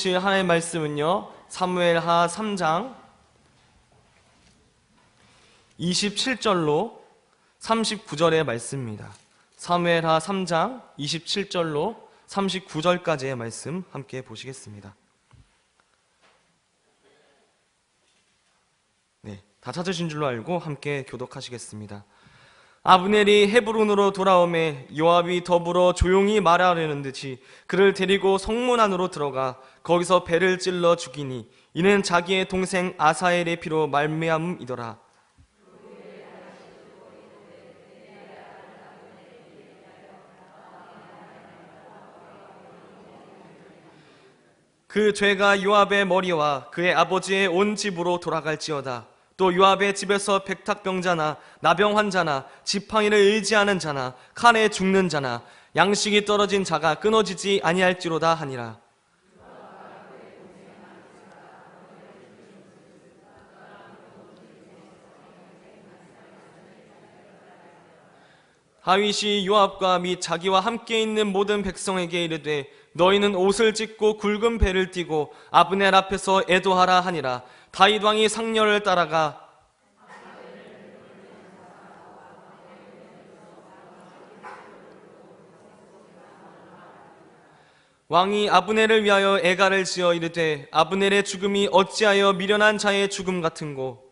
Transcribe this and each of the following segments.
보실 하나님의 말씀은요, 사무엘하 3장 27절로 39절의 말씀입니다. 사무엘하 3장 27절로 39절까지의 말씀 함께 보시겠습니다. 네, 다 찾으신 줄로 알고 함께 교독하시겠습니다. 아브넬이 헤브론으로 돌아오매 요압이 더불어 조용히 말하려는 듯이 그를 데리고 성문 안으로 들어가 거기서 배를 찔러 죽이니 이는 자기의 동생 아사엘의 피로 말미암음이더라. 그 죄가 요압의 머리와 그의 아버지의 온 집으로 돌아갈지어다. 또 요압의 집에서 백탁병자나 나병 환자나 지팡이를 의지하는 자나 칼에 죽는 자나 양식이 떨어진 자가 끊어지지 아니할지로다 하니라. 다윗이 요압과 및 자기와 함께 있는 모든 백성에게 이르되 너희는 옷을 찢고 굵은 배를 띠고 아브넬 앞에서 애도하라 하니라. 다윗 왕이 상렬을 따라가 왕이 아브넬을 위하여 애가를 지어 이르되 아브넬의 죽음이 어찌하여 미련한 자의 죽음 같은고.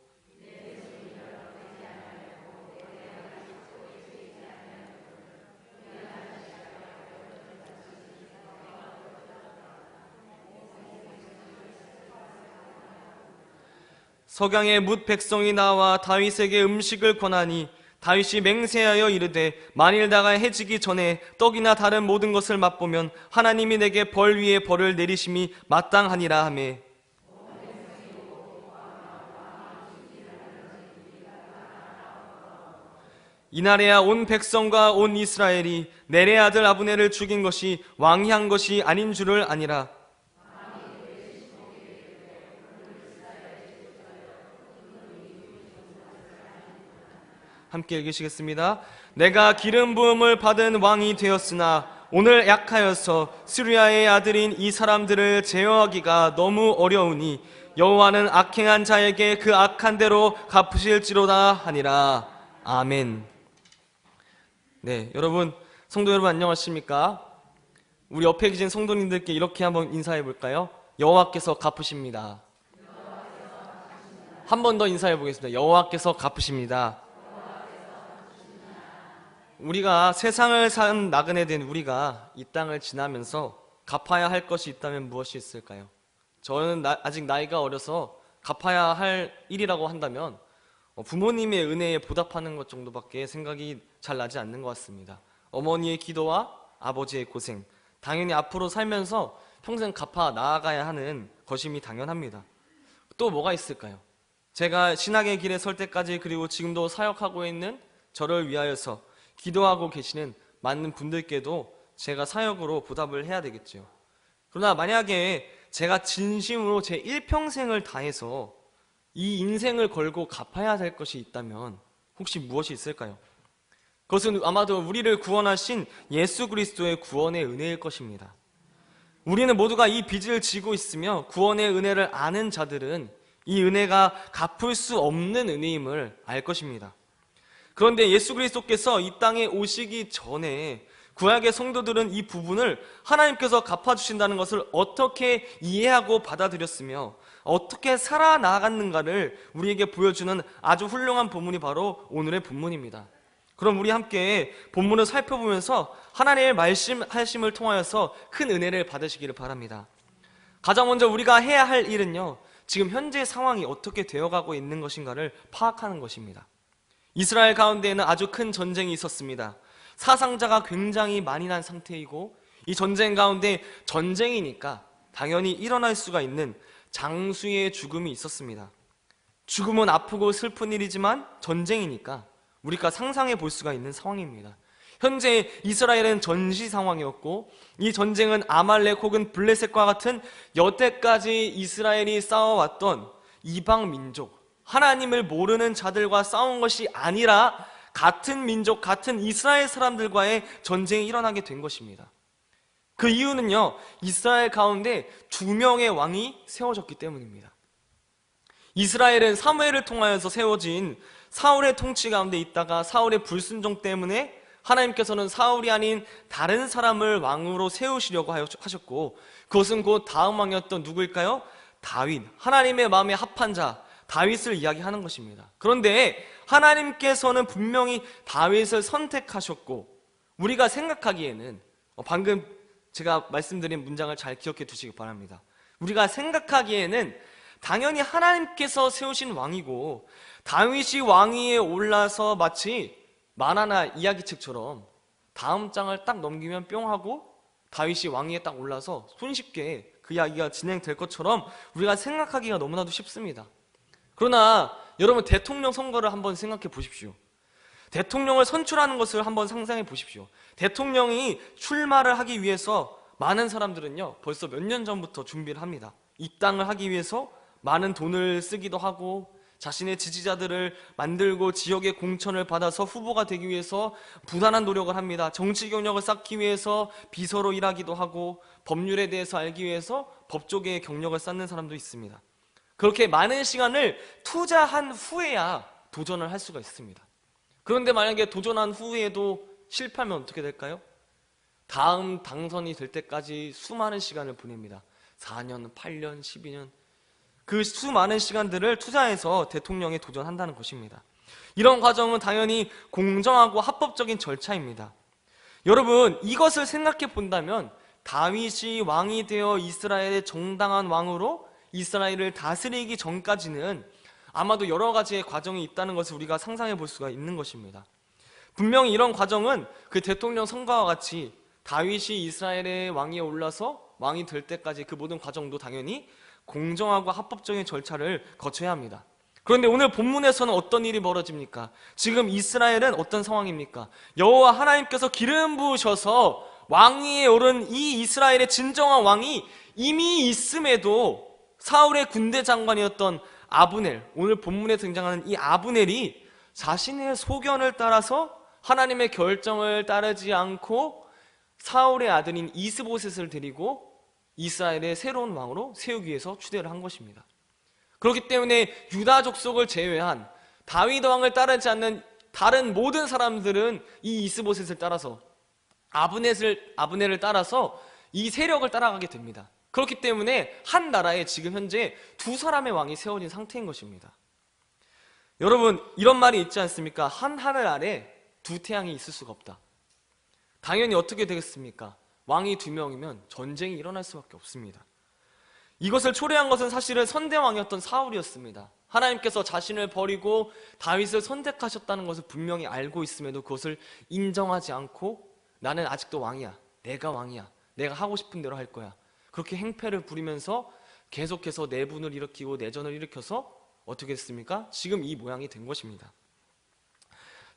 석양에 뭇 백성이 나와 다윗에게 음식을 권하니 다윗이 맹세하여 이르되 만일 나가 해지기 전에 떡이나 다른 모든 것을 맛보면 하나님이 내게 벌 위에 벌을 내리심이 마땅하니라 하매 이날에야 온 백성과 온 이스라엘이 넬의 아들 아브넬을 죽인 것이 왕이 한 것이 아닌 줄을 아니라. 함께 읽으시겠습니다. 내가 기름 부음을 받은 왕이 되었으나 오늘 약하여서 스루야의 아들인 이 사람들을 제어하기가 너무 어려우니 여호와는 악행한 자에게 그 악한 대로 갚으실지로다 하니라. 아멘. 네, 여러분, 성도 여러분 안녕하십니까? 우리 옆에 계신 성도님들께 이렇게 한번 인사해 볼까요? 여호와께서 갚으십니다. 한 번 더 인사해 보겠습니다. 여호와께서 갚으십니다. 우리가 세상을 산 나그네 된 우리가 이 땅을 지나면서 갚아야 할 것이 있다면 무엇이 있을까요? 저는 아직 나이가 어려서 갚아야 할 일이라고 한다면 부모님의 은혜에 보답하는 것 정도밖에 생각이 잘 나지 않는 것 같습니다. 어머니의 기도와 아버지의 고생, 당연히 앞으로 살면서 평생 갚아 나아가야 하는 것임이 당연합니다. 또 뭐가 있을까요? 제가 신학의 길에 설 때까지 그리고 지금도 사역하고 있는 저를 위하여서 기도하고 계시는 많은 분들께도 제가 사역으로 보답을 해야 되겠죠. 그러나 만약에 제가 진심으로 제 일평생을 다해서 이 인생을 걸고 갚아야 될 것이 있다면 혹시 무엇이 있을까요? 그것은 아마도 우리를 구원하신 예수 그리스도의 구원의 은혜일 것입니다. 우리는 모두가 이 빚을 지고 있으며 구원의 은혜를 아는 자들은 이 은혜가 갚을 수 없는 은혜임을 알 것입니다. 그런데 예수 그리스도께서 이 땅에 오시기 전에 구약의 성도들은 이 부분을 하나님께서 갚아주신다는 것을 어떻게 이해하고 받아들였으며 어떻게 살아나갔는가를 우리에게 보여주는 아주 훌륭한 본문이 바로 오늘의 본문입니다. 그럼 우리 함께 본문을 살펴보면서 하나님의 말씀하심을 통하여서 큰 은혜를 받으시기를 바랍니다. 가장 먼저 우리가 해야 할 일은요, 지금 현재 상황이 어떻게 되어가고 있는 것인가를 파악하는 것입니다. 이스라엘 가운데에는 아주 큰 전쟁이 있었습니다. 사상자가 굉장히 많이 난 상태이고 이 전쟁 가운데 전쟁이니까 당연히 일어날 수가 있는 장수의 죽음이 있었습니다. 죽음은 아프고 슬픈 일이지만 전쟁이니까 우리가 상상해 볼 수가 있는 상황입니다. 현재 이스라엘은 전시 상황이었고 이 전쟁은 아말렉 혹은 블레셋과 같은 여태까지 이스라엘이 싸워왔던 이방 민족, 하나님을 모르는 자들과 싸운 것이 아니라 같은 민족, 같은 이스라엘 사람들과의 전쟁이 일어나게 된 것입니다. 그 이유는요, 이스라엘 가운데 두 명의 왕이 세워졌기 때문입니다. 이스라엘은 사무엘을 통하여서 세워진 사울의 통치 가운데 있다가 사울의 불순종 때문에 하나님께서는 사울이 아닌 다른 사람을 왕으로 세우시려고 하셨고, 그것은 곧 다음 왕이었던 누구일까요? 다윗, 하나님의 마음에 합한 자 다윗을 이야기하는 것입니다. 그런데 하나님께서는 분명히 다윗을 선택하셨고, 우리가 생각하기에는 방금 제가 말씀드린 문장을 잘 기억해 두시기 바랍니다. 우리가 생각하기에는 당연히 하나님께서 세우신 왕이고, 다윗이 왕위에 올라서 마치 만화나 이야기책처럼 다음 장을 딱 넘기면 뿅 하고 다윗이 왕위에 딱 올라서 손쉽게 그 이야기가 진행될 것처럼 우리가 생각하기가 너무나도 쉽습니다. 그러나 여러분, 대통령 선거를 한번 생각해 보십시오. 대통령을 선출하는 것을 한번 상상해 보십시오. 대통령이 출마를 하기 위해서 많은 사람들은요, 벌써 몇 년 전부터 준비를 합니다. 입당을 하기 위해서 많은 돈을 쓰기도 하고, 자신의 지지자들을 만들고 지역의 공천을 받아서 후보가 되기 위해서 부단한 노력을 합니다. 정치 경력을 쌓기 위해서 비서로 일하기도 하고, 법률에 대해서 알기 위해서 법조계의 경력을 쌓는 사람도 있습니다. 그렇게 많은 시간을 투자한 후에야 도전을 할 수가 있습니다. 그런데 만약에 도전한 후에도 실패하면 어떻게 될까요? 다음 당선이 될 때까지 수많은 시간을 보냅니다. 4년, 8년, 12년. 그 수많은 시간들을 투자해서 대통령에 도전한다는 것입니다. 이런 과정은 당연히 공정하고 합법적인 절차입니다. 여러분, 이것을 생각해 본다면 다윗이 왕이 되어 이스라엘의 정당한 왕으로 이스라엘을 다스리기 전까지는 아마도 여러 가지의 과정이 있다는 것을 우리가 상상해 볼 수가 있는 것입니다. 분명히 이런 과정은 그 대통령 선거와 같이 다윗이 이스라엘의 왕위에 올라서 왕이 될 때까지 그 모든 과정도 당연히 공정하고 합법적인 절차를 거쳐야 합니다. 그런데 오늘 본문에서는 어떤 일이 벌어집니까? 지금 이스라엘은 어떤 상황입니까? 여호와 하나님께서 기름 부으셔서 왕위에 오른 이 이스라엘의 진정한 왕이 이미 있음에도 사울의 군대 장관이었던 아브넬, 오늘 본문에 등장하는 이 아브넬이 자신의 소견을 따라서 하나님의 결정을 따르지 않고 사울의 아들인 이스보셋을 데리고 이스라엘의 새로운 왕으로 세우기 위해서 추대를 한 것입니다. 그렇기 때문에 유다 족속을 제외한 다윗 왕을 따르지 않는 다른 모든 사람들은 이 이스보셋을 따라서 아브넬을 따라서 이 세력을 따라가게 됩니다. 그렇기 때문에 한 나라에 지금 현재 두 사람의 왕이 세워진 상태인 것입니다. 여러분, 이런 말이 있지 않습니까? 한 하늘 아래 두 태양이 있을 수가 없다. 당연히 어떻게 되겠습니까? 왕이 두 명이면 전쟁이 일어날 수밖에 없습니다. 이것을 초래한 것은 사실은 선대왕이었던 사울이었습니다. 하나님께서 자신을 버리고 다윗을 선택하셨다는 것을 분명히 알고 있음에도 그것을 인정하지 않고, 나는 아직도 왕이야, 내가 왕이야, 내가 하고 싶은 대로 할 거야, 그렇게 행패를 부리면서 계속해서 내분을 일으키고 내전을 일으켜서 어떻게 됐습니까? 지금 이 모양이 된 것입니다.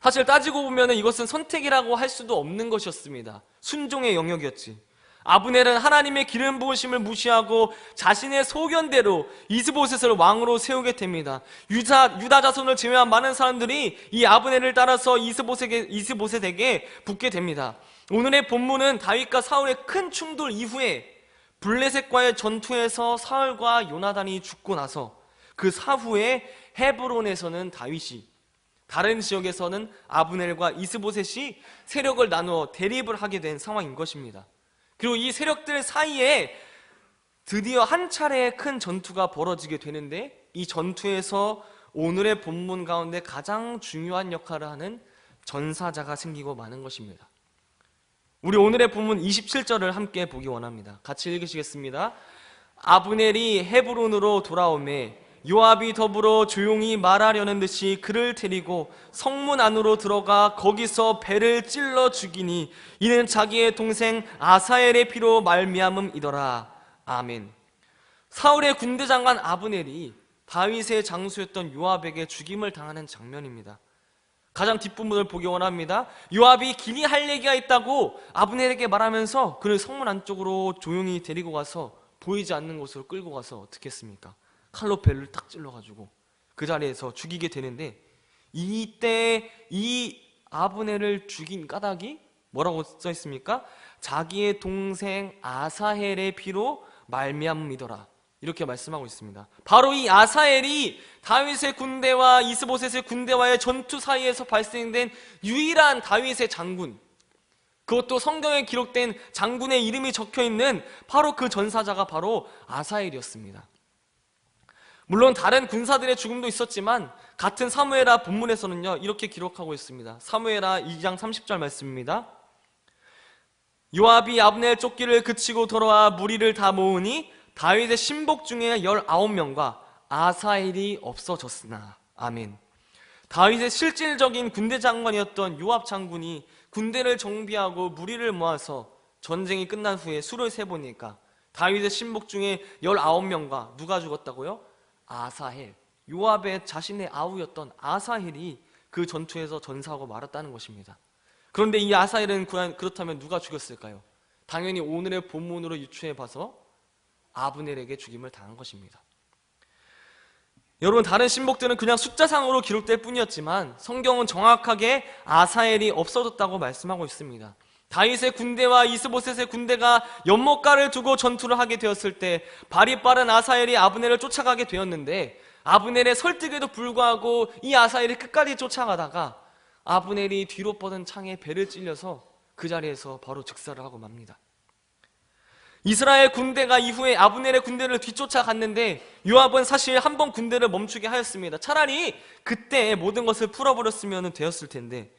사실 따지고 보면 이것은 선택이라고 할 수도 없는 것이었습니다. 순종의 영역이었지. 아브넬은 하나님의 기름 부으심을 무시하고 자신의 소견대로 이스보셋을 왕으로 세우게 됩니다. 유다 자손을 제외한 많은 사람들이 이 아브넬을 따라서 이스보셋에게 붙게 됩니다. 오늘의 본문은 다윗과 사울의 큰 충돌 이후에 블레셋과의 전투에서 사울과 요나단이 죽고 나서 그 사후에 헤브론에서는 다윗이, 다른 지역에서는 아브넬과 이스보셋이 세력을 나누어 대립을 하게 된 상황인 것입니다. 그리고 이 세력들 사이에 드디어 한 차례의 큰 전투가 벌어지게 되는데, 이 전투에서 오늘의 본문 가운데 가장 중요한 역할을 하는 전사자가 생기고 마는 것입니다. 우리 오늘의 본문 27절을 함께 보기 원합니다. 같이 읽으시겠습니다. 아브넬이 헤브론으로 돌아오매 요압이 더불어 조용히 말하려는 듯이 그를 데리고 성문 안으로 들어가 거기서 배를 찔러 죽이니 이는 자기의 동생 아사엘의 피로 말미암음이더라. 아멘. 사울의 군대 장관 아브넬이 다윗의 장수였던 요압에게 죽임을 당하는 장면입니다. 가장 뒷부분을 보기 원합니다. 요압이 길이 할 얘기가 있다고 아브넬에게 말하면서 그를 성문 안쪽으로 조용히 데리고 가서 보이지 않는 곳으로 끌고 가서 어떻게 했습니까? 칼로 배를 딱 찔러가지고 그 자리에서 죽이게 되는데, 이때 이 아브넬을 죽인 까닭이 뭐라고 써 있습니까? 자기의 동생 아사헬의 피로 말미암음이더라. 이렇게 말씀하고 있습니다. 바로 이 아사헬이 다윗의 군대와 이스보셋의 군대와의 전투 사이에서 발생된 유일한 다윗의 장군, 그것도 성경에 기록된 장군의 이름이 적혀있는 바로 그 전사자가 바로 아사헬이었습니다. 물론 다른 군사들의 죽음도 있었지만 같은 사무엘하 본문에서는요, 이렇게 기록하고 있습니다. 사무엘하 2장 30절 말씀입니다. 요압이 아브넬 쫓기를 그치고 돌아와 무리를 다 모으니 다윗의 신복 중에 19명과 아사헬이 없어졌으나. 아멘. 다윗의 실질적인 군대 장관이었던 요압 장군이 군대를 정비하고 무리를 모아서 전쟁이 끝난 후에 수를 세보니까 다윗의 신복 중에 19명과 누가 죽었다고요? 아사헬, 요압의 자신의 아우였던 아사헬이 그 전투에서 전사하고 말았다는 것입니다. 그런데 이 아사헬은 그렇다면 누가 죽였을까요? 당연히 오늘의 본문으로 유추해 봐서 아브넬에게 죽임을 당한 것입니다. 여러분, 다른 신복들은 그냥 숫자상으로 기록될 뿐이었지만 성경은 정확하게 아사헬이 없어졌다고 말씀하고 있습니다. 다윗의 군대와 이스보셋의 군대가 연못가를 두고 전투를 하게 되었을 때 발이 빠른 아사헬이 아브넬을 쫓아가게 되었는데, 아브넬의 설득에도 불구하고 이 아사헬이 끝까지 쫓아가다가 아브넬이 뒤로 뻗은 창에 배를 찔려서 그 자리에서 바로 즉사를 하고 맙니다. 이스라엘 군대가 이후에 아브넬의 군대를 뒤쫓아갔는데 요압은 사실 한 번 군대를 멈추게 하였습니다. 차라리 그때 모든 것을 풀어버렸으면 되었을 텐데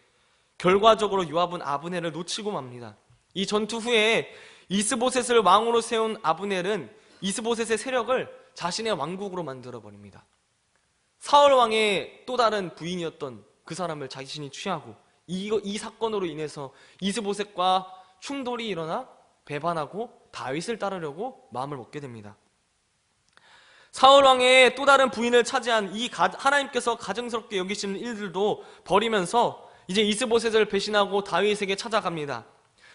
결과적으로 요압은 아브넬을 놓치고 맙니다. 이 전투 후에 이스보셋을 왕으로 세운 아브넬은 이스보셋의 세력을 자신의 왕국으로 만들어버립니다. 사울 왕의 또 다른 부인이었던 그 사람을 자신이 취하고 이 사건으로 인해서 이스보셋과 충돌이 일어나 배반하고 다윗을 따르려고 마음을 먹게 됩니다. 사울왕의 또 다른 부인을 차지한 이 하나님께서 가증스럽게 여기시는 일들도 버리면서 이제 이스보셋을 배신하고 다윗에게 찾아갑니다.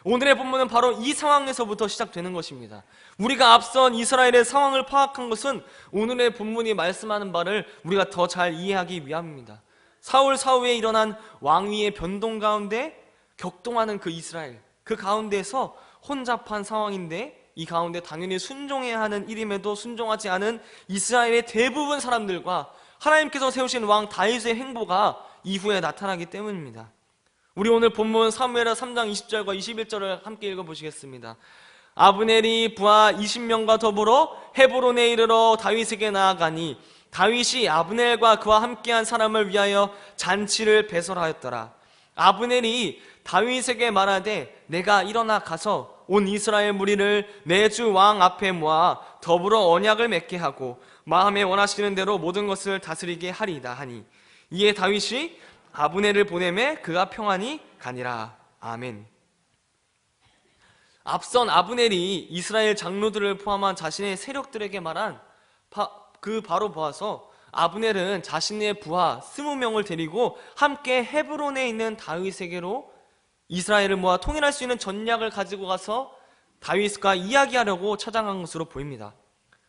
오늘의 본문은 바로 이 상황에서부터 시작되는 것입니다. 우리가 앞선 이스라엘의 상황을 파악한 것은 오늘의 본문이 말씀하는 바를 우리가 더 잘 이해하기 위함입니다. 사울 사후에 일어난 왕위의 변동 가운데 격동하는 그 이스라엘, 그 가운데에서 혼잡한 상황인데 이 가운데 당연히 순종해야 하는 일임에도 순종하지 않은 이스라엘의 대부분 사람들과 하나님께서 세우신 왕 다윗의 행보가 이후에 나타나기 때문입니다. 우리 오늘 본문 사무엘하 3장 20절과 21절을 함께 읽어보시겠습니다. 아브넬이 부하 20명과 더불어 헤브론에 이르러 다윗에게 나아가니 다윗이 아브넬과 그와 함께한 사람을 위하여 잔치를 배설하였더라. 아브넬이 다윗에게 말하되 내가 일어나 가서 온 이스라엘 무리를 내 주 왕 앞에 모아 더불어 언약을 맺게 하고 마음에 원하시는 대로 모든 것을 다스리게 하리이다 하니 이에 다윗이 아브넬을 보내매 그가 평안히 가니라. 아멘. 앞선 아브넬이 이스라엘 장로들을 포함한 자신의 세력들에게 말한 바로 보아서 아브넬은 자신의 부하 20명을 데리고 함께 헤브론에 있는 다윗에게로 이스라엘을 모아 통일할 수 있는 전략을 가지고 가서 다윗과 이야기하려고 찾아간 것으로 보입니다.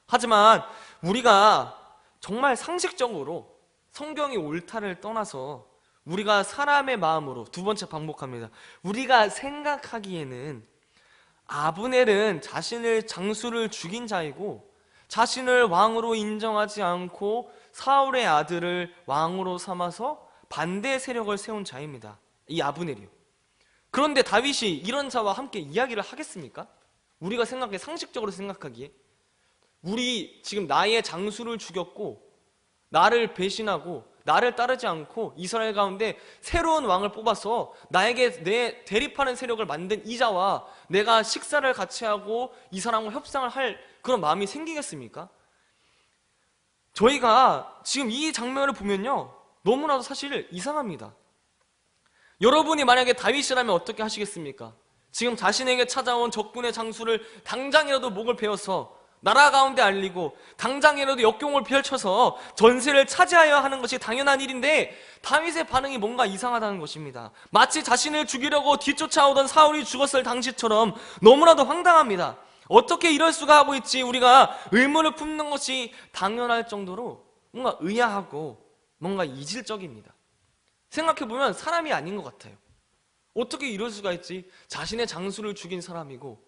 하지만 우리가 정말 상식적으로 성경이 옳다를 떠나서 우리가 사람의 마음으로 두 번째 반복합니다. 우리가 생각하기에는 아브넬은 자신을 장수를 죽인 자이고 자신을 왕으로 인정하지 않고 사울의 아들을 왕으로 삼아서 반대 세력을 세운 자입니다. 이 아브넬이요. 그런데 다윗이 이런 자와 함께 이야기를 하겠습니까? 우리가 상식적으로 생각하기에 우리 지금 나의 장수를 죽였고 나를 배신하고 나를 따르지 않고 이스라엘 가운데 새로운 왕을 뽑아서 나에게 내 대립하는 세력을 만든 이 자와 내가 식사를 같이 하고 이 사람과 협상을 할 그런 마음이 생기겠습니까? 저희가 지금 이 장면을 보면요 너무나도 사실 이상합니다. 여러분이 만약에 다윗이라면 어떻게 하시겠습니까? 지금 자신에게 찾아온 적군의 장수를 당장이라도 목을 베어서 나라 가운데 알리고 당장이라도 역경을 펼쳐서 전세를 차지하여야 하는 것이 당연한 일인데 다윗의 반응이 뭔가 이상하다는 것입니다. 마치 자신을 죽이려고 뒤쫓아오던 사울이 죽었을 당시처럼 너무나도 황당합니다. 어떻게 이럴 수가 하고 있지? 우리가 의문을 품는 것이 당연할 정도로 뭔가 의아하고 뭔가 이질적입니다. 생각해보면 사람이 아닌 것 같아요. 어떻게 이럴 수가 있지? 자신의 장수를 죽인 사람이고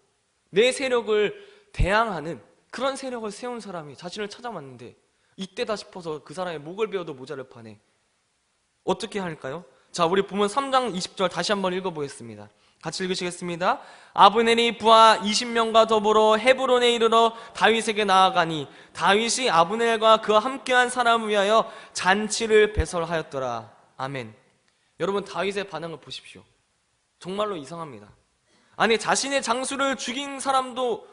내 세력을 대항하는 그런 세력을 세운 사람이 자신을 찾아왔는데 이때다 싶어서 그 사람의 목을 베어도 모자를 파네. 어떻게 할까요? 자, 우리 보면 3장 20절 다시 한번 읽어보겠습니다. 같이 읽으시겠습니다. 아브넬이 부하 20명과 더불어 헤브론에 이르러 다윗에게 나아가니 다윗이 아브넬과 그와 함께한 사람을 위하여 잔치를 배설하였더라. 아멘. 여러분, 다윗의 반응을 보십시오. 정말로 이상합니다. 아니, 자신의 장수를 죽인 사람도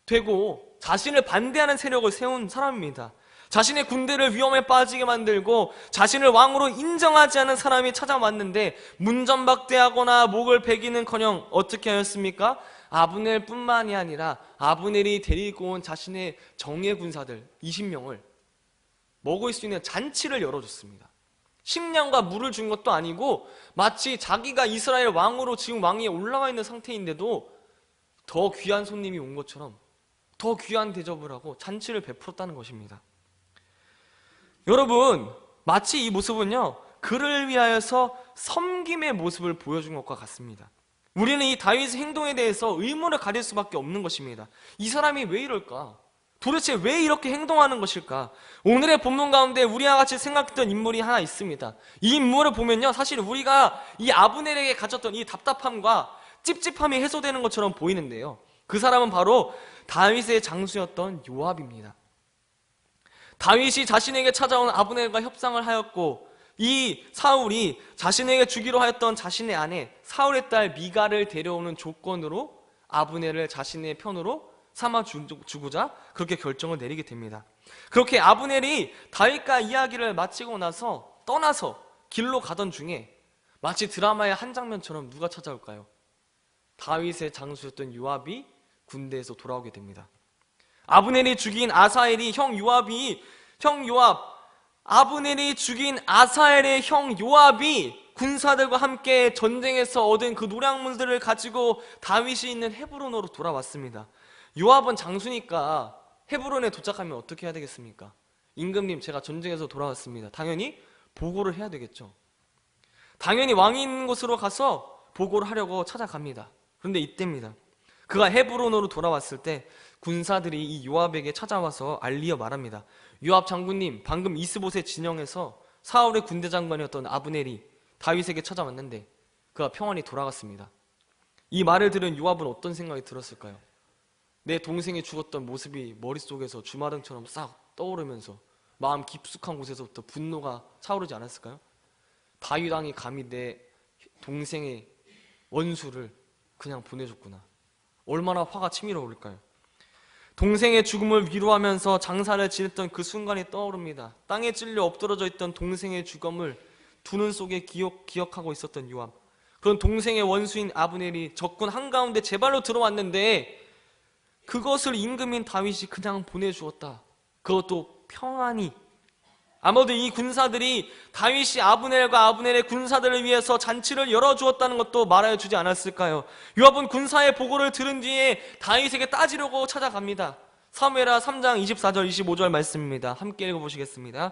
되고 자신을 반대하는 세력을 세운 사람입니다. 자신의 군대를 위험에 빠지게 만들고 자신을 왕으로 인정하지 않은 사람이 찾아왔는데 문전박대하거나 목을 베기는커녕 어떻게 하였습니까? 아브넬뿐만이 아니라 아브넬이 데리고 온 자신의 정예 군사들 20명을 먹을 수 있는 잔치를 열어줬습니다. 식량과 물을 준 것도 아니고 마치 자기가 이스라엘 왕으로 지금 왕위에 올라와 있는 상태인데도 더 귀한 손님이 온 것처럼 더 귀한 대접을 하고 잔치를 베풀었다는 것입니다. 여러분, 마치 이 모습은요, 그를 위하여서 섬김의 모습을 보여준 것과 같습니다. 우리는 이 다윗의 행동에 대해서 의문을 가질 수밖에 없는 것입니다. 이 사람이 왜 이럴까? 도대체 왜 이렇게 행동하는 것일까? 오늘의 본문 가운데 우리와 같이 생각했던 인물이 하나 있습니다. 이 인물을 보면요, 사실 우리가 이 아브넬에게 가졌던 이 답답함과 찝찝함이 해소되는 것처럼 보이는데요, 그 사람은 바로 다윗의 장수였던 요압입니다. 다윗이 자신에게 찾아온 아브넬과 협상을 하였고 이 사울이 자신에게 주기로 하였던 자신의 아내 사울의 딸 미갈을 데려오는 조건으로 아브넬을 자신의 편으로 삼아 주고자 그렇게 결정을 내리게 됩니다. 그렇게 아브넬이 다윗과 이야기를 마치고 나서 떠나서 길로 가던 중에 마치 드라마의 한 장면처럼 누가 찾아올까요? 다윗의 장수였던 요압이 군대에서 돌아오게 됩니다. 아브넬이 죽인 아사엘이 아브넬이 죽인 아사엘의 형 요압이 군사들과 함께 전쟁에서 얻은 그 노량물들을 가지고 다윗이 있는 헤브론으로 돌아왔습니다. 요압은 장수니까 헤브론에 도착하면 어떻게 해야 되겠습니까? 임금님, 제가 전쟁에서 돌아왔습니다. 당연히 보고를 해야 되겠죠. 당연히 왕이 있는 곳으로 가서 보고를 하려고 찾아갑니다. 그런데 이때입니다. 그가 헤브론으로 돌아왔을 때 군사들이 이 요압에게 찾아와서 알리어 말합니다. 요압 장군님, 방금 이스봇의 진영에서 사울의 군대 장관이었던 아브넬이 다윗에게 찾아왔는데 그가 평안히 돌아갔습니다. 이 말을 들은 요압은 어떤 생각이 들었을까요? 내 동생이 죽었던 모습이 머릿속에서 주마등처럼 싹 떠오르면서 마음 깊숙한 곳에서부터 분노가 차오르지 않았을까요? 다윗 왕이 감히 내 동생의 원수를 그냥 보내줬구나. 얼마나 화가 치밀어올까요? 동생의 죽음을 위로하면서 장사를 지냈던 그 순간이 떠오릅니다. 땅에 찔려 엎드러져 있던 동생의 죽음을 두 눈 속에 기억하고 있었던 요압. 그런 동생의 원수인 아브넬이 적군 한가운데 제 발로 들어왔는데 그것을 임금인 다윗이 그냥 보내주었다. 그것도 평안히. 아무래도 이 군사들이 다윗이 아브넬과 아브넬의 군사들을 위해서 잔치를 열어주었다는 것도 말하여 주지 않았을까요? 요압은 군사의 보고를 들은 뒤에 다윗에게 따지려고 찾아갑니다. 사무엘하 3장 24절 25절 말씀입니다. 함께 읽어보시겠습니다.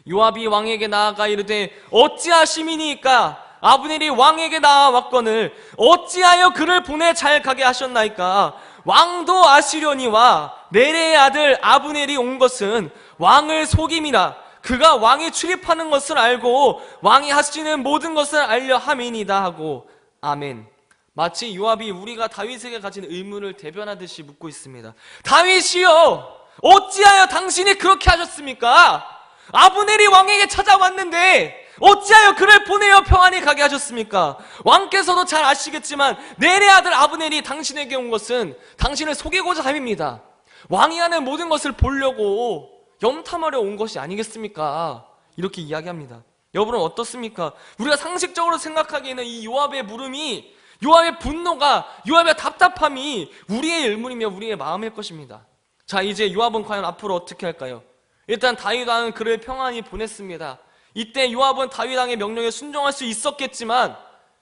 요압이 왕에게 나아가 이르되 어찌하심이니까? 아브넬이 왕에게 나아왔거늘 어찌하여 그를 보내 잘 가게 하셨나이까? 왕도 아시려니와 네레의 아들 아브넬이 온 것은 왕을 속임이라. 그가 왕이 출입하는 것을 알고 왕이 하시는 모든 것을 알려 함이니이다 하고. 아멘. 마치 요압이 우리가 다윗에게 가진 의문을 대변하듯이 묻고 있습니다. 다윗이여, 어찌하여 당신이 그렇게 하셨습니까? 아브넬이 왕에게 찾아왔는데 어찌하여 그를 보내어 평안히 가게 하셨습니까? 왕께서도 잘 아시겠지만 넬의 아들 아브넬이 당신에게 온 것은 당신을 속이고자 함입니다. 왕이 하는 모든 것을 보려고 염탐하려 온 것이 아니겠습니까? 이렇게 이야기합니다. 여러분은 어떻습니까? 우리가 상식적으로 생각하기에는 이 요압의 물음이, 요압의 분노가, 요압의 답답함이 우리의 의문이며 우리의 마음일 것입니다. 자, 이제 요압은 과연 앞으로 어떻게 할까요? 일단 다윗 왕은 그를 평안히 보냈습니다. 이때 요압은 다윗 왕의 명령에 순종할 수 있었겠지만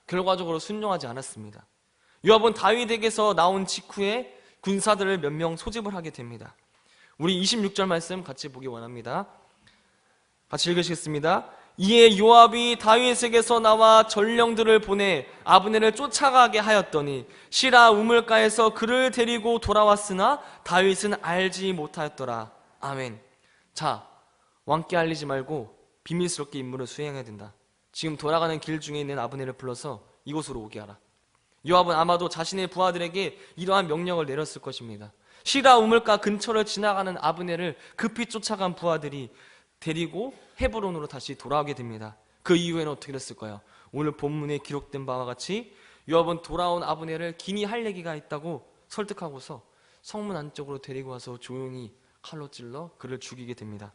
결과적으로 순종하지 않았습니다. 요압은 다윗에게서 나온 직후에 군사들을 몇 명 소집을 하게 됩니다. 우리 26절 말씀 같이 보기 원합니다. 같이 읽으시겠습니다. 이에 요압이 다윗에게서 나와 전령들을 보내 아브넬을 쫓아가게 하였더니 시라 우물가에서 그를 데리고 돌아왔으나 다윗은 알지 못하였더라. 아멘. 자, 왕께 알리지 말고 비밀스럽게 임무를 수행해야 된다. 지금 돌아가는 길 중에 있는 아브넬을 불러서 이곳으로 오게 하라. 요압은 아마도 자신의 부하들에게 이러한 명령을 내렸을 것입니다. 시라 우물가 근처를 지나가는 아브넬을 급히 쫓아간 부하들이 데리고 헤브론으로 다시 돌아오게 됩니다. 그 이후에는 어떻게 됐을까요? 오늘 본문에 기록된 바와 같이 요압은 돌아온 아브넬을 기니 할 얘기가 있다고 설득하고서 성문 안쪽으로 데리고 와서 조용히 칼로 찔러 그를 죽이게 됩니다.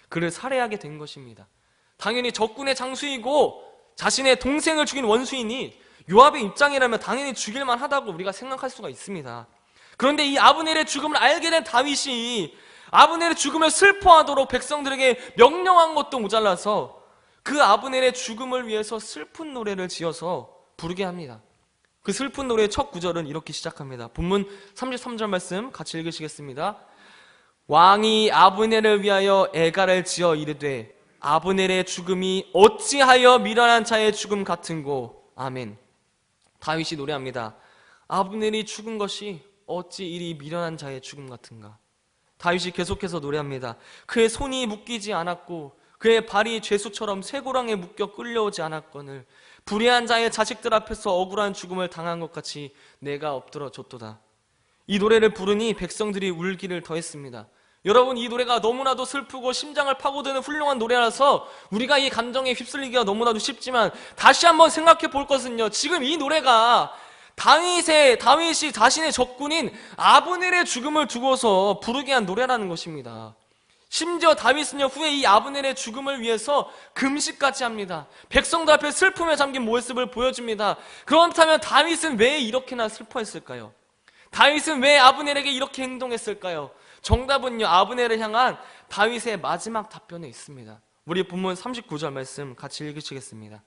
그를 살해하게 된 것입니다. 당연히 적군의 장수이고 자신의 동생을 죽인 원수이니 요압의 입장이라면 당연히 죽일만 하다고 우리가 생각할 수가 있습니다. 그런데 이 아브넬의 죽음을 알게 된 다윗이 아브넬의 죽음을 슬퍼하도록 백성들에게 명령한 것도 모자라서 그 아브넬의 죽음을 위해서 슬픈 노래를 지어서 부르게 합니다. 그 슬픈 노래의 첫 구절은 이렇게 시작합니다. 본문 33절 말씀 같이 읽으시겠습니다. 왕이 아브넬을 위하여 애가를 지어 이르되 아브넬의 죽음이 어찌하여 미련한 자의 죽음 같은고. 아멘. 다윗이 노래합니다. 아브넬이 죽은 것이 어찌 이리 미련한 자의 죽음 같은가. 다윗이 계속해서 노래합니다. 그의 손이 묶이지 않았고 그의 발이 죄수처럼 쇠고랑에 묶여 끌려오지 않았거늘 불의한 자의 자식들 앞에서 억울한 죽음을 당한 것 같이 내가 엎드러졌도다. 이 노래를 부르니 백성들이 울기를 더했습니다. 여러분, 이 노래가 너무나도 슬프고 심장을 파고드는 훌륭한 노래라서 우리가 이 감정에 휩쓸리기가 너무나도 쉽지만 다시 한번 생각해 볼 것은요, 지금 이 노래가 다윗이 자신의 적군인 아브넬의 죽음을 두고서 부르게 한 노래라는 것입니다. 심지어 다윗은요, 후에 이 아브넬의 죽음을 위해서 금식까지 합니다. 백성들 앞에 슬픔에 잠긴 모습을 보여줍니다. 그렇다면 다윗은 왜 이렇게나 슬퍼했을까요? 다윗은 왜 아브넬에게 이렇게 행동했을까요? 정답은요, 아브넬을 향한 다윗의 마지막 답변에 있습니다. 우리 본문 39절 말씀 같이 읽으시겠습니다.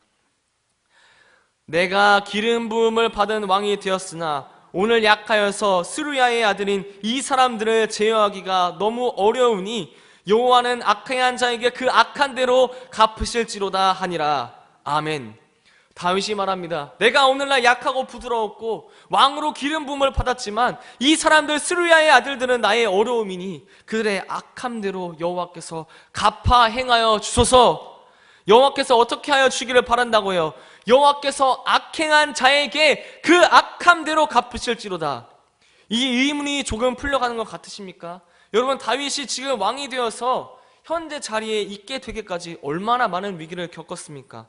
내가 기름 부음을 받은 왕이 되었으나 오늘 약하여서 스루야의 아들인 이 사람들을 제어하기가 너무 어려우니 여호와는 악행한 자에게 그 악한 대로 갚으실지로다 하니라. 아멘. 다윗이 말합니다. 내가 오늘날 약하고 부드러웠고 왕으로 기름 부음을 받았지만 이 사람들 스루야의 아들들은 나의 어려움이니 그들의 악함대로 여호와께서 갚아 행하여 주소서. 여호와께서 어떻게 하여 주기를 바란다고요? 여호와께서 악행한 자에게 그 악함대로 갚으실지로다. 이 의문이 조금 풀려가는 것 같으십니까? 여러분, 다윗이 지금 왕이 되어서 현재 자리에 있게 되기까지 얼마나 많은 위기를 겪었습니까?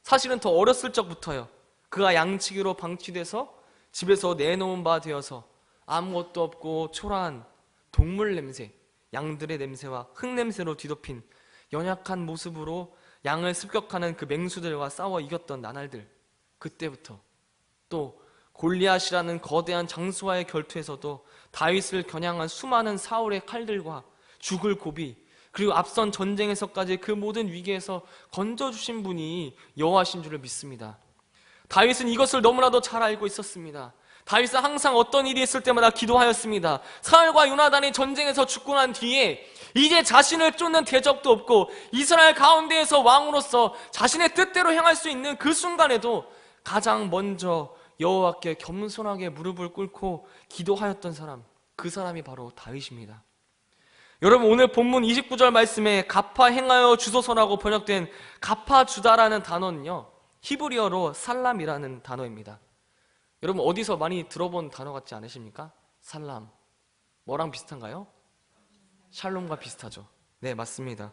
사실은 더 어렸을 적부터요, 그가 양치기로 방치돼서 집에서 내놓은 바 되어서 아무것도 없고 초라한 동물 냄새, 양들의 냄새와 흙 냄새로 뒤덮인 연약한 모습으로 양을 습격하는 그 맹수들과 싸워 이겼던 나날들, 그때부터 또 골리앗이라는 거대한 장수와의 결투에서도 다윗을 겨냥한 수많은 사울의 칼들과 죽을 고비, 그리고 앞선 전쟁에서까지 그 모든 위기에서 건져주신 분이 여호와신 줄을 믿습니다. 다윗은 이것을 너무나도 잘 알고 있었습니다. 다윗은 항상 어떤 일이 있을 때마다 기도하였습니다. 사울과 요나단이 전쟁에서 죽고 난 뒤에 이제 자신을 쫓는 대적도 없고 이스라엘 가운데에서 왕으로서 자신의 뜻대로 행할 수 있는 그 순간에도 가장 먼저 여호와께 겸손하게 무릎을 꿇고 기도하였던 사람, 그 사람이 바로 다윗입니다. 여러분, 오늘 본문 29절 말씀에 갚아 행하여 주소서라고 번역된 갚아 주다라는 단어는요, 히브리어로 살람이라는 단어입니다. 여러분, 어디서 많이 들어본 단어 같지 않으십니까? 살람. 뭐랑 비슷한가요? 샬롬과 비슷하죠. 네, 맞습니다.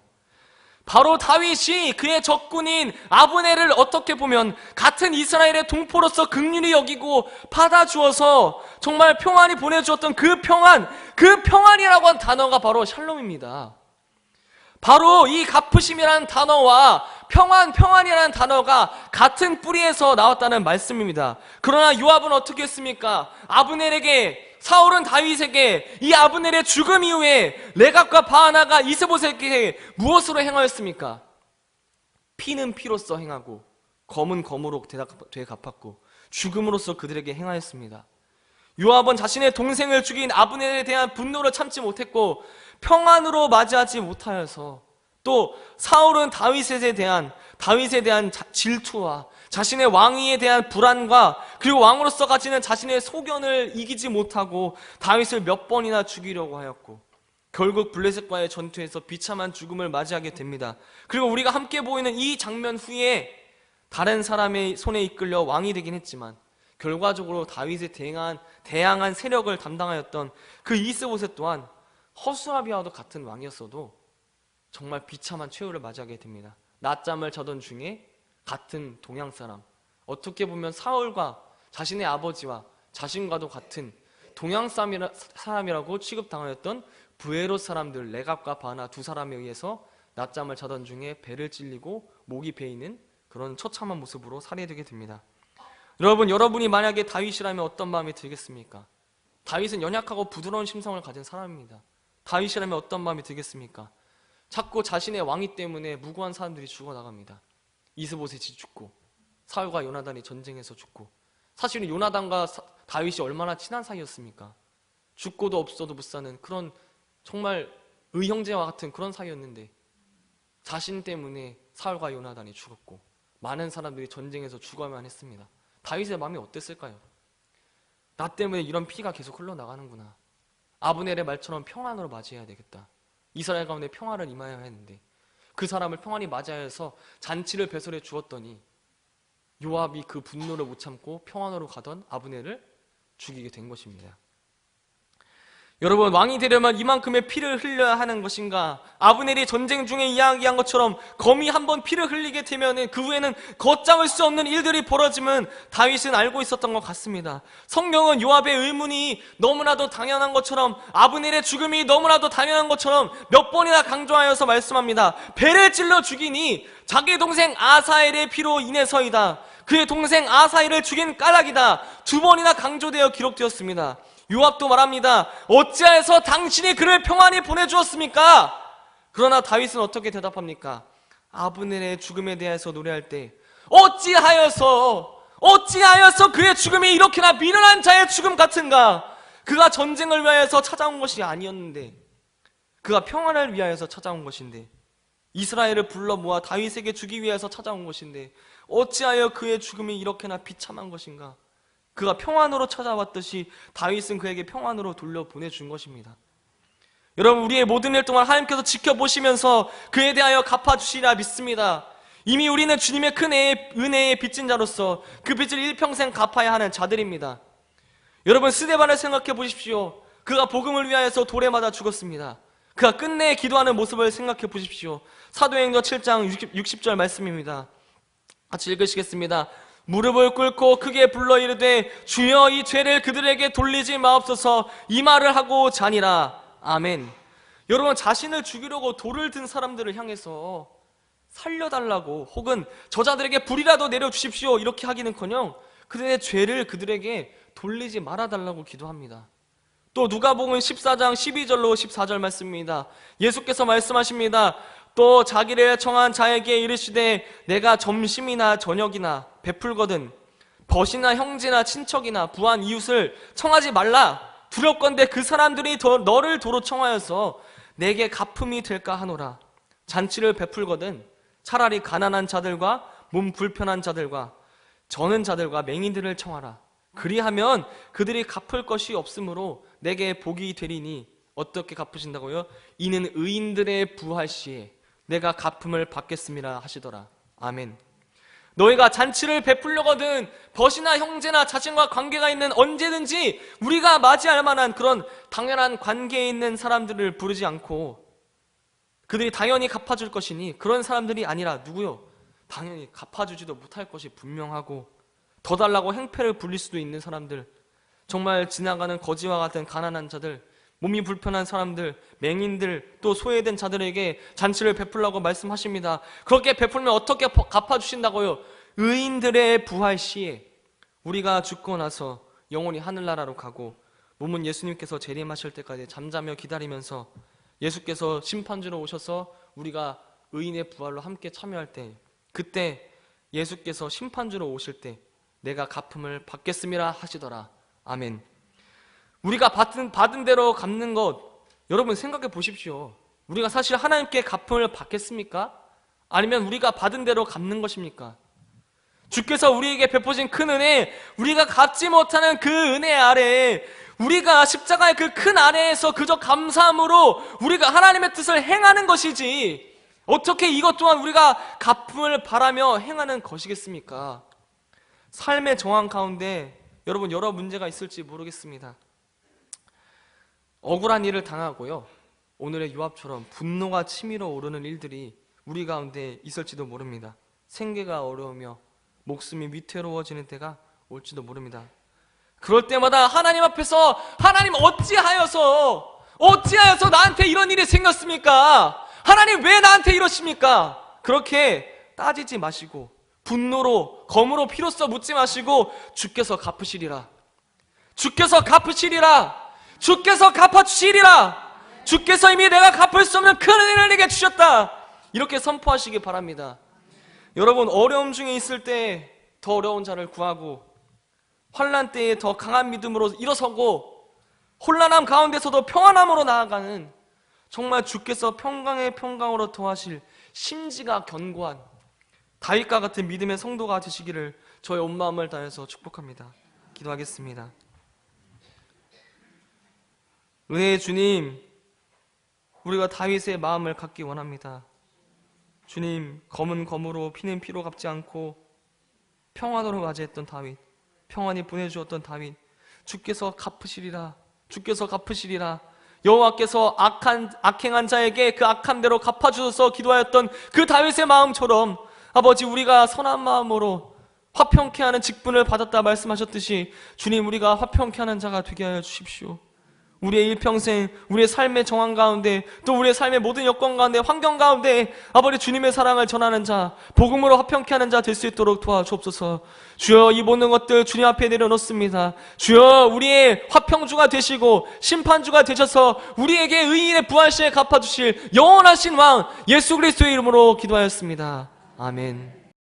바로 다윗이 그의 적군인 아브넬을 어떻게 보면 같은 이스라엘의 동포로서 긍휼히 여기고 받아주어서 정말 평안히 보내주었던 그 평안이라고 한 단어가 바로 샬롬입니다. 바로 이 갚으심이라는 단어와 평안이라는 단어가 같은 뿌리에서 나왔다는 말씀입니다. 그러나 요압은 어떻게 했습니까? 사울은 다윗에게 이 아브넬의 죽음 이후에 레갑과 바하나가 이스보셋에게 무엇으로 행하였습니까? 피는 피로써 행하고 검은 검으로 되갚았고 죽음으로써 그들에게 행하였습니다. 요압은 자신의 동생을 죽인 아브넬에 대한 분노를 참지 못했고 평안으로 맞이하지 못하여서 또 사울은 다윗에 대한 질투와 자신의 왕위에 대한 불안과 그리고 왕으로서 가지는 자신의 소견을 이기지 못하고 다윗을 몇 번이나 죽이려고 하였고 결국 블레셋과의 전투에서 비참한 죽음을 맞이하게 됩니다. 그리고 우리가 함께 보이는 이 장면 후에 다른 사람의 손에 이끌려 왕이 되긴 했지만 결과적으로 다윗에 대항한 세력을 담당하였던 그 이스보셋 또한 허수아비와도 같은 왕이었어도 정말 비참한 최후를 맞이하게 됩니다. 낮잠을 자던 중에 같은 동양 사람, 어떻게 보면 사울과 자신의 아버지와 자신과도 같은 동양 사람이라고 취급당하였던 브에롯 사람들 레갑과 바나 두 사람에 의해서 낮잠을 자던 중에 배를 찔리고 목이 베이는 그런 처참한 모습으로 살해되게 됩니다. 여러분이 만약에 다윗이라면 어떤 마음이 들겠습니까? 다윗은 연약하고 부드러운 심성을 가진 사람입니다. 다윗이라면 어떤 마음이 들겠습니까? 자꾸 자신의 왕위 때문에 무고한 사람들이 죽어나갑니다. 이스보셋이 죽고 사울과 요나단이 전쟁에서 죽고, 사실은 요나단과 다윗이 얼마나 친한 사이였습니까? 죽고도 없어도 못 사는 그런 정말 의형제와 같은 그런 사이였는데 자신 때문에 사울과 요나단이 죽었고 많은 사람들이 전쟁에서 죽어야만 했습니다. 다윗의 마음이 어땠을까요? 나 때문에 이런 피가 계속 흘러나가는구나. 아브넬의 말처럼 평안으로 맞이해야 되겠다. 이스라엘 가운데 평화를 임하여야 했는데 그 사람을 평안히 맞이하여서 잔치를 배설해 주었더니 요압이 그 분노를 못 참고 평안으로 가던 아브넬을 죽이게 된 것입니다. 여러분, 왕이 되려면 이만큼의 피를 흘려야 하는 것인가? 아브넬이 전쟁 중에 이야기한 것처럼 검이 한번 피를 흘리게 되면 그 후에는 걷잡을 수 없는 일들이 벌어지면 다윗은 알고 있었던 것 같습니다. 성경은 요압의 의문이 너무나도 당연한 것처럼, 아브넬의 죽음이 너무나도 당연한 것처럼 몇 번이나 강조하여서 말씀합니다. 배를 찔러 죽이니 자기 동생 아사엘의 피로 인해서이다. 그의 동생 아사엘을 죽인 까닭이다. 두 번이나 강조되어 기록되었습니다. 요압도 말합니다. 어찌하여서 당신이 그를 평안히 보내주었습니까? 그러나 다윗은 어떻게 대답합니까? 아브넬의 죽음에 대해서 노래할 때 어찌하여서 그의 죽음이 이렇게나 미련한 자의 죽음 같은가? 그가 전쟁을 위하여서 찾아온 것이 아니었는데, 그가 평안을 위하여서 찾아온 것인데, 이스라엘을 불러 모아 다윗에게 주기 위해서 찾아온 것인데 어찌하여 그의 죽음이 이렇게나 비참한 것인가? 그가 평안으로 찾아왔듯이 다윗은 그에게 평안으로 돌려보내준 것입니다. 여러분, 우리의 모든 일 동안 하나님께서 지켜보시면서 그에 대하여 갚아주시리라 믿습니다. 이미 우리는 주님의 큰 은혜에 빚진 자로서 그 빚을 일평생 갚아야 하는 자들입니다. 여러분, 스데반을 생각해 보십시오. 그가 복음을 위하여서 돌에 맞아 죽었습니다. 그가 끝내 기도하는 모습을 생각해 보십시오. 사도행전 7장 60절 말씀입니다. 같이 읽으시겠습니다. 무릎을 꿇고 크게 불러 이르되 주여 이 죄를 그들에게 돌리지 마옵소서, 이 말을 하고 자니라. 아멘. 여러분, 자신을 죽이려고 돌을 든 사람들을 향해서 살려달라고 혹은 저자들에게 불이라도 내려주십시오 이렇게 하기는커녕 그들의 죄를 그들에게 돌리지 말아달라고 기도합니다. 또 누가복음 14장 12절로 14절 말씀입니다. 예수께서 말씀하십니다. 또 자기를 청한 자에게 이르시되 내가 점심이나 저녁이나 베풀거든 벗이나 형제나 친척이나 부한 이웃을 청하지 말라. 두렵건대 그 사람들이 너를 도로 청하여서 내게 갚음이 될까 하노라. 잔치를 베풀거든 차라리 가난한 자들과 몸 불편한 자들과 저는 자들과 맹인들을 청하라. 그리하면 그들이 갚을 것이 없으므로 내게 복이 되리니. 어떻게 갚으신다고요? 이는 의인들의 부활 시에 내가 갚음을 받겠음이라 하시더라. 아멘. 너희가 잔치를 베풀려거든 벗이나 형제나 자신과 관계가 있는 언제든지 우리가 맞이할 만한 그런 당연한 관계에 있는 사람들을 부르지 않고 그들이 당연히 갚아줄 것이니 그런 사람들이 아니라 누구요? 당연히 갚아주지도 못할 것이 분명하고 더 달라고 행패를 부릴 수도 있는 사람들, 정말 지나가는 거지와 같은 가난한 자들, 몸이 불편한 사람들, 맹인들, 또 소외된 자들에게 잔치를 베풀라고 말씀하십니다. 그렇게 베풀면 어떻게 갚아주신다고요? 의인들의 부활 시에 우리가 죽고 나서 영원히 하늘나라로 가고 몸은 예수님께서 재림하실 때까지 잠자며 기다리면서 예수께서 심판주로 오셔서 우리가 의인의 부활로 함께 참여할 때, 그때 예수께서 심판주로 오실 때 내가 갚음을 받겠음이라 하시더라. 아멘. 우리가 받은 대로 갚는 것, 여러분 생각해 보십시오. 우리가 사실 하나님께 갚음을 받겠습니까? 아니면 우리가 받은 대로 갚는 것입니까? 주께서 우리에게 베푸신 큰 은혜, 우리가 갚지 못하는 그 은혜 아래, 우리가 십자가의 그 큰 아래에서 그저 감사함으로 우리가 하나님의 뜻을 행하는 것이지, 어떻게 이것 또한 우리가 갚음을 바라며 행하는 것이겠습니까? 삶의 정황 가운데 여러분 여러 문제가 있을지 모르겠습니다. 억울한 일을 당하고요, 오늘의 요압처럼 분노가 치밀어 오르는 일들이 우리 가운데 있을지도 모릅니다. 생계가 어려우며 목숨이 위태로워지는 때가 올지도 모릅니다. 그럴 때마다 하나님 앞에서, 하나님 어찌하여서 나한테 이런 일이 생겼습니까? 하나님 왜 나한테 이러십니까? 그렇게 따지지 마시고, 분노로 검으로 피로써 묻지 마시고, 주께서 갚으시리라, 주께서 갚으시리라, 주께서 갚아주시리라, 주께서 이미 내가 갚을 수 없는 큰 은혜를 내게 주셨다, 이렇게 선포하시기 바랍니다. 여러분, 어려움 중에 있을 때 더 어려운 자를 구하고, 환난 때에 더 강한 믿음으로 일어서고, 혼란함 가운데서도 평안함으로 나아가는, 정말 주께서 평강의 평강으로 더하실 심지가 견고한 다윗과 같은 믿음의 성도가 되시기를 저의 온 마음을 다해서 축복합니다. 기도하겠습니다. 은혜의 주님, 우리가 다윗의 마음을 갖기 원합니다. 주님, 검은 검으로 피는 피로 갚지 않고 평안으로 맞이했던 다윗, 평안히 보내주었던 다윗, 주께서 갚으시리라, 주께서 갚으시리라, 여호와께서 악행한 자에게 그 악한 대로 갚아주셔서 기도하였던 그 다윗의 마음처럼 아버지, 우리가 선한 마음으로 화평케 하는 직분을 받았다 말씀하셨듯이 주님, 우리가 화평케 하는 자가 되게 하여 주십시오. 우리의 일평생, 우리의 삶의 정황 가운데, 또 우리의 삶의 모든 여건 가운데, 환경 가운데 아버지 주님의 사랑을 전하는 자, 복음으로 화평케 하는 자 될 수 있도록 도와주옵소서. 주여, 이 모든 것들 주님 앞에 내려놓습니다. 주여, 우리의 화평주가 되시고 심판주가 되셔서 우리에게 의인의 부활시에 갚아주실 영원하신 왕 예수 그리스도의 이름으로 기도하였습니다. 아멘.